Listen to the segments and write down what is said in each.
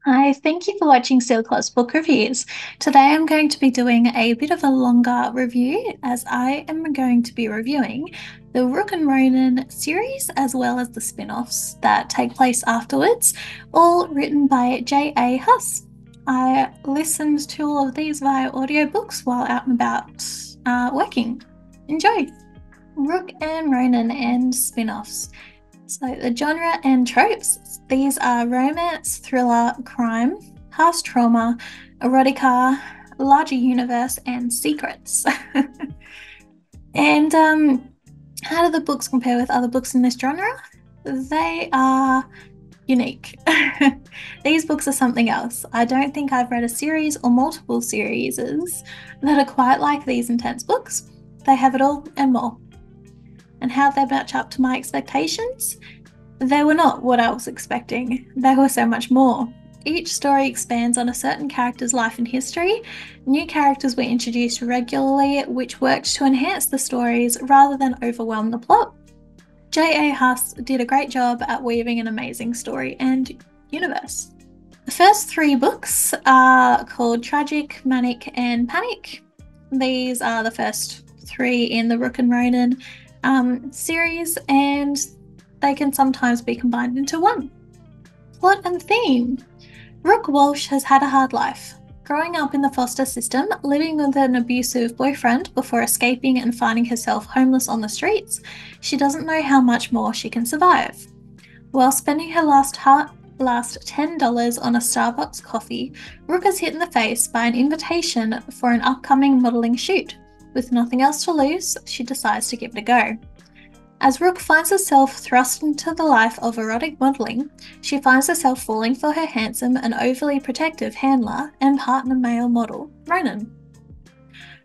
Hi, thank you for watching Sealclops Book Reviews. Today I'm going to be doing a bit of a longer review as I am going to be reviewing the Rook and Ronin series as well as the spin-offs that take place afterwards, all written by J.A. Huss. I listened to all of these via audiobooks while out and about working. Enjoy! Rook and Ronin and spin-offs. So the genre and tropes, these are romance, thriller, crime, past trauma, erotica, larger universe, and secrets. And how do the books compare with other books in this genre? They are unique. These books are something else. I don't think I've read a series or multiple series that are quite like these intense books. They have it all and more. And how they match up to my expectations? They were not what I was expecting. They were so much more. Each story expands on a certain character's life and history. New characters were introduced regularly, which worked to enhance the stories rather than overwhelm the plot. J.A. Huss did a great job at weaving an amazing story and universe. The first three books are called Tragic, Manic, and Panic. These are the first three in the Rook and Ronin series, and they can sometimes be combined into one. Plot and theme. Rook Walsh has had a hard life. Growing up in the foster system, living with an abusive boyfriend before escaping and finding herself homeless on the streets, she doesn't know how much more she can survive. While spending her last $10 on a Starbucks coffee, Rook is hit in the face by an invitation for an upcoming modelling shoot. With nothing else to lose, she decides to give it a go. As Rook finds herself thrust into the life of erotic modelling, she finds herself falling for her handsome and overly protective handler and partner male model, Ronin.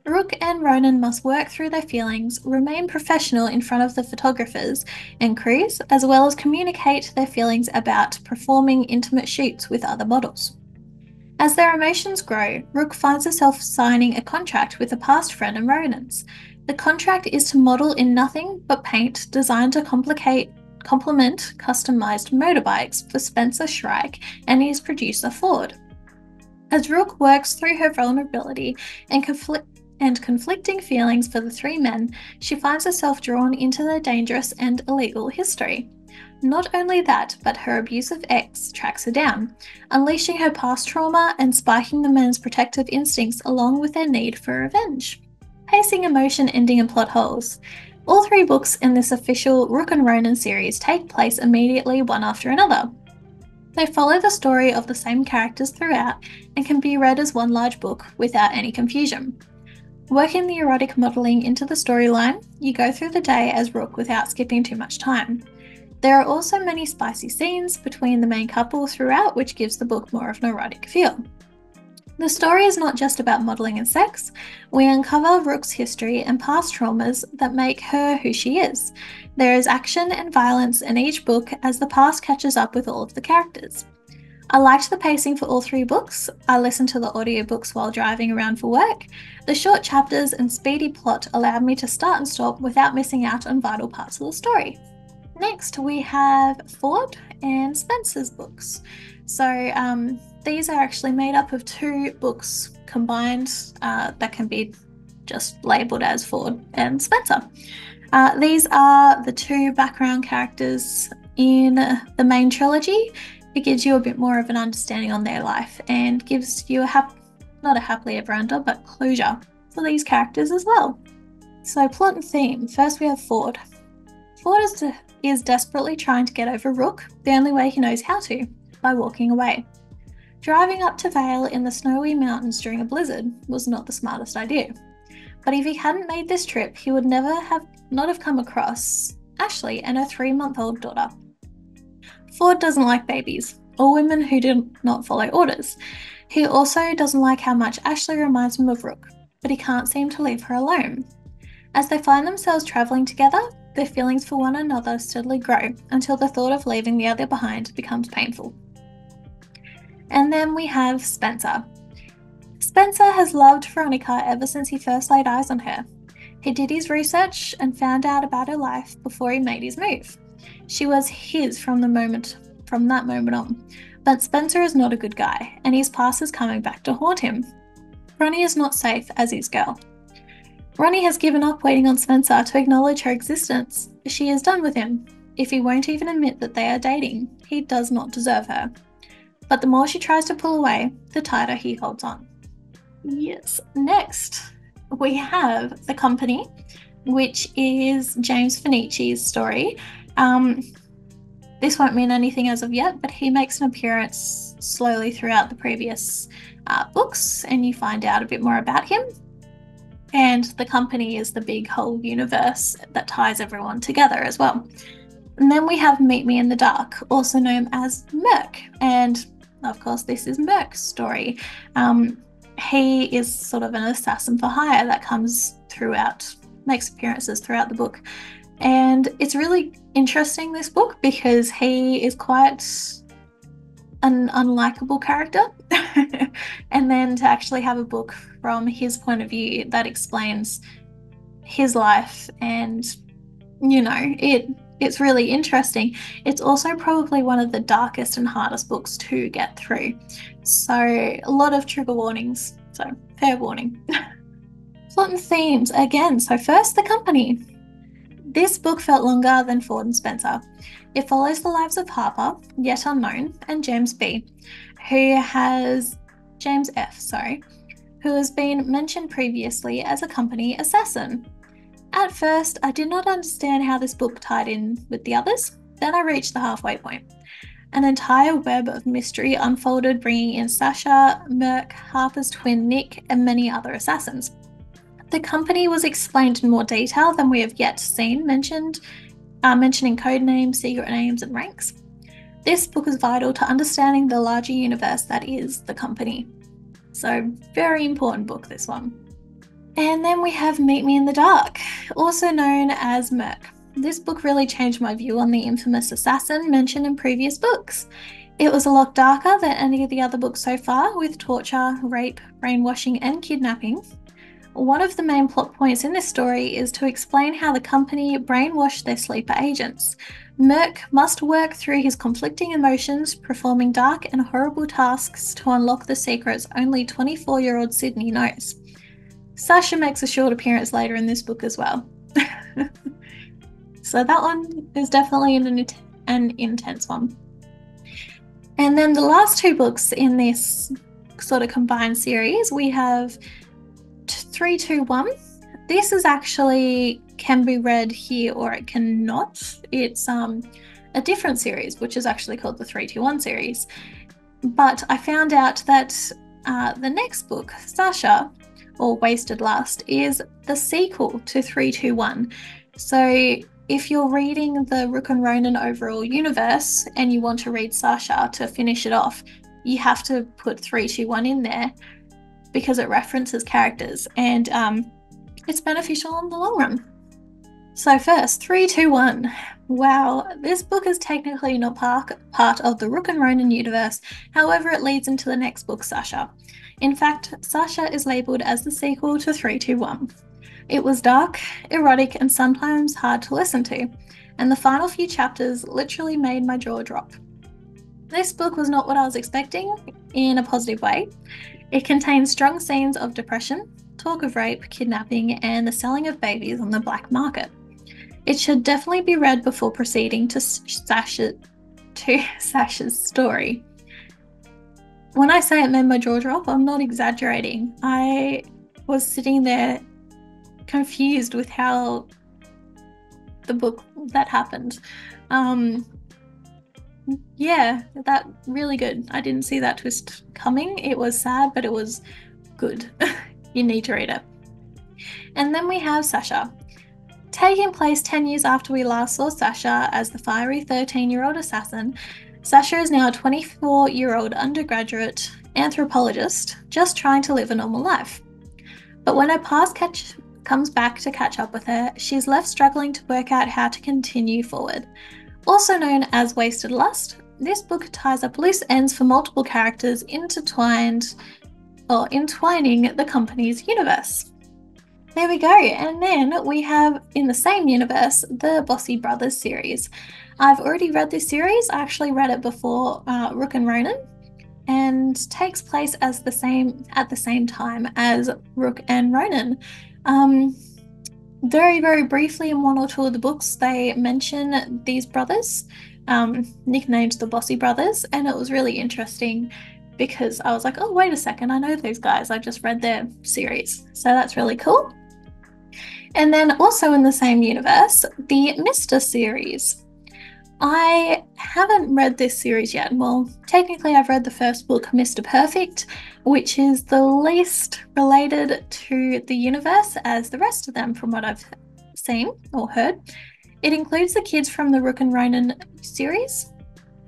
Rook and Ronin must work through their feelings, remain professional in front of the photographers and crews, as well as communicate their feelings about performing intimate shoots with other models. As their emotions grow, Rook finds herself signing a contract with a past friend of Ronin's. The contract is to model in nothing but paint designed to complement customized motorbikes for Spencer Shrike and his producer Ford. As Rook works through her vulnerability and conflicting feelings for the three men, she finds herself drawn into their dangerous and illegal history. Not only that, but her abusive ex tracks her down, unleashing her past trauma and spiking the men's protective instincts along with their need for revenge. Pacing, emotion, ending, and plot holes. All three books in this official Rook and Ronin series take place immediately one after another. They follow the story of the same characters throughout and can be read as one large book without any confusion. Working the erotic modelling into the storyline, you go through the day as Rook without skipping too much time. There are also many spicy scenes between the main couple throughout, which gives the book more of an erotic feel. The story is not just about modelling and sex. We uncover Rook's history and past traumas that make her who she is. There is action and violence in each book as the past catches up with all of the characters. I liked the pacing for all three books. I listened to the audiobooks while driving around for work. The short chapters and speedy plot allowed me to start and stop without missing out on vital parts of the story. Next, we have Ford and Spencer's books. So these are actually made up of two books combined that can be just labelled as Ford and Spencer. These are the two background characters in the main trilogy. It gives you a bit more of an understanding on their life and gives you not a happily ever after, but closure for these characters as well. So plot and theme. First we have Ford. Ford is desperately trying to get over Rook, the only way he knows how to, by walking away. Driving up to Vale in the snowy mountains during a blizzard was not the smartest idea. But if he hadn't made this trip, he would not have come across Ashley and her 3-month-old daughter. Ford doesn't like babies, or women who do not follow orders. He also doesn't like how much Ashley reminds him of Rook, but he can't seem to leave her alone. As they find themselves travelling together, their feelings for one another steadily grow until the thought of leaving the other behind becomes painful. And then we have Spencer. Spencer has loved Veronica ever since he first laid eyes on her. He did his research and found out about her life before he made his move. She was his from that moment on. But Spencer is not a good guy, and his past is coming back to haunt him. Ronnie is not safe as his girl. Ronnie has given up waiting on Spencer to acknowledge her existence. She is done with him. If he won't even admit that they are dating, he does not deserve her. But the more she tries to pull away, the tighter he holds on. Yes. Next, we have The Company, which is James Finici's story. This won't mean anything as of yet, but he makes an appearance slowly throughout the previous books, and you find out a bit more about him. And The Company is the big whole universe that ties everyone together as well. And then we have Meet Me in the Dark, also known as Merc. And of course, this is Merc's story. He is sort of an assassin for hire that comes throughout, makes appearances throughout the book. And it's really interesting, this book, because he is quite an unlikable character. And then to actually have a book from his point of view that explains his life, and it's really interesting. It's also probably one of the darkest and hardest books to get through, so a lot of trigger warnings, so fair warning. Plot and themes again. So first, The Company. This book felt longer than Ford and Spencer. It follows the lives of Harper, yet unknown, and James F, who has been mentioned previously as a company assassin. At first, I did not understand how this book tied in with the others. Then I reached the halfway point. An entire web of mystery unfolded, bringing in Sasha, Merc, Harper's twin Nick, and many other assassins. The Company was explained in more detail than we have yet seen, mentioning code names, secret names, and ranks. This book is vital to understanding the larger universe that is The Company. So, very important book, this one. And then we have Meet Me in the Dark, also known as Merc. This book really changed my view on the infamous assassin mentioned in previous books. It was a lot darker than any of the other books so far, with torture, rape, brainwashing, and kidnapping. One of the main plot points in this story is to explain how the Company brainwashed their sleeper agents. Merc must work through his conflicting emotions, performing dark and horrible tasks to unlock the secrets only 24-year-old Sydney knows. Sasha makes a short appearance later in this book as well. So that one is definitely an intense one. And then the last two books in this sort of combined series, we have 321. This is actually can be read here or it cannot. It's a different series, which is actually called the 321 series. But I found out that the next book, Sasha, or Wasted Lust, is the sequel to 321. So if you're reading the Rook and Ronin overall universe and you want to read Sasha to finish it off, you have to put 321 in there because it references characters, and it's beneficial in the long run. So first, 321. Wow, this book is technically not part of the Rook and Ronin universe, however it leads into the next book, Sasha. In fact, Sasha is labelled as the sequel to 321. It was dark, erotic, and sometimes hard to listen to, and the final few chapters literally made my jaw drop. This book was not what I was expecting in a positive way. It contains strong scenes of depression, talk of rape, kidnapping, and the selling of babies on the black market. It should definitely be read before proceeding to Sasha's story. When I say it made my jaw drop, I'm not exaggerating. I was sitting there confused with how the book that happened. Yeah, that really good. I didn't see that twist coming. It was sad, but it was good. You need to read it. And then we have Sasha. Taking place 10 years after we last saw Sasha as the fiery 13-year-old assassin, Sasha is now a 24-year-old undergraduate anthropologist just trying to live a normal life. But when her past comes back to catch up with her, she's left struggling to work out how to continue forward. Also known as Wasted Lust, this book ties up loose ends for multiple characters entwining the Company's universe. There we go. And then we have, in the same universe, the Bossy Brothers series. I've already read this series. I actually read it before Rook and Ronin, and takes place as the same at the same time as Rook and Ronin. Um, Very, very briefly in one or two of the books, they mention these brothers, nicknamed the Bossy Brothers, and it was really interesting because I was like, oh, wait a second, I know those guys. I just read their series. So that's really cool. And then also in the same universe, the Mr. series. I haven't read this series yet. Well, technically, I've read the first book, Mr. Perfect, which is the least related to the universe as the rest of them, from what I've seen or heard. It includes the kids from the Rook and Ronin series.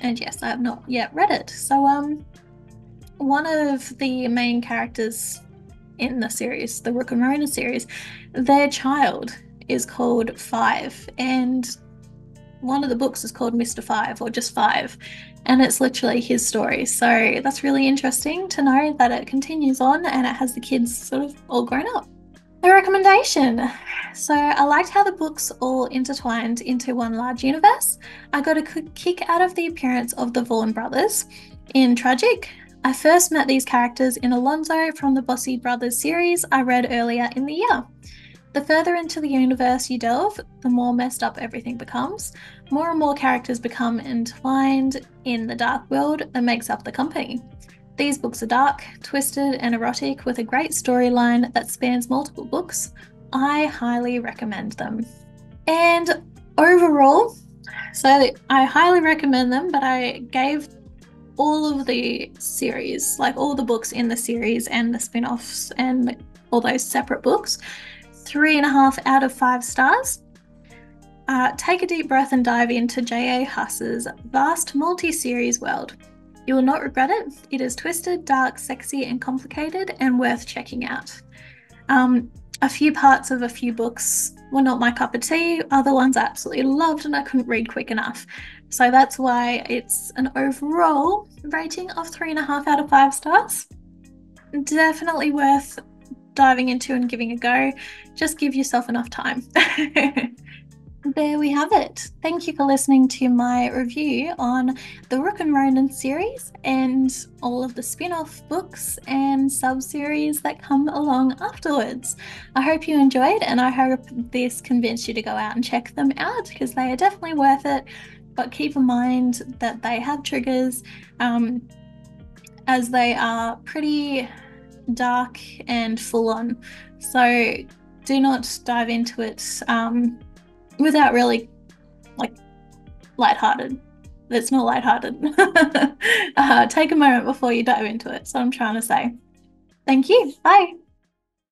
And yes, I have not yet read it. So, one of the main characters in the series, the Rook and Ronin series, their child is called Five, and one of the books is called Mr. Five or just Five, and it's literally his story. So that's really interesting to know that it continues on and it has the kids sort of all grown up. The recommendation. So I liked how the books all intertwined into one large universe. I got a kick out of the appearance of the Vaughan brothers in Tragic. I first met these characters in Alonzo from the Bossy Brothers series I read earlier in the year. The further into the universe you delve, the more messed up everything becomes. More and more characters become entwined in the dark world that makes up the company. These books are dark, twisted, and erotic with a great storyline that spans multiple books. I highly recommend them. And overall, so I highly recommend them, but I gave all of the series, like all the books in the series and the spin-offs and all those separate books, 3.5 out of 5 stars. Take a deep breath and dive into J.A. Huss's vast multi-series world. You will not regret it. It is twisted, dark, sexy, and complicated, and worth checking out. A few parts of a few books were not my cup of tea. Other ones I absolutely loved and I couldn't read quick enough. So that's why it's an overall rating of 3.5 out of 5 stars. Definitely worth diving into and giving a go. Just give yourself enough time. There we have it. Thank you for listening to my review on the Rook and Ronin series and all of the spin-off books and sub-series that come along afterwards. I hope you enjoyed, and I hope this convinced you to go out and check them out because they are definitely worth it. But keep in mind that they have triggers, as they are pretty dark and full on. So do not dive into it without really lighthearted. It's not lighthearted. Take a moment before you dive into it. So I'm trying to say. Thank you. Bye.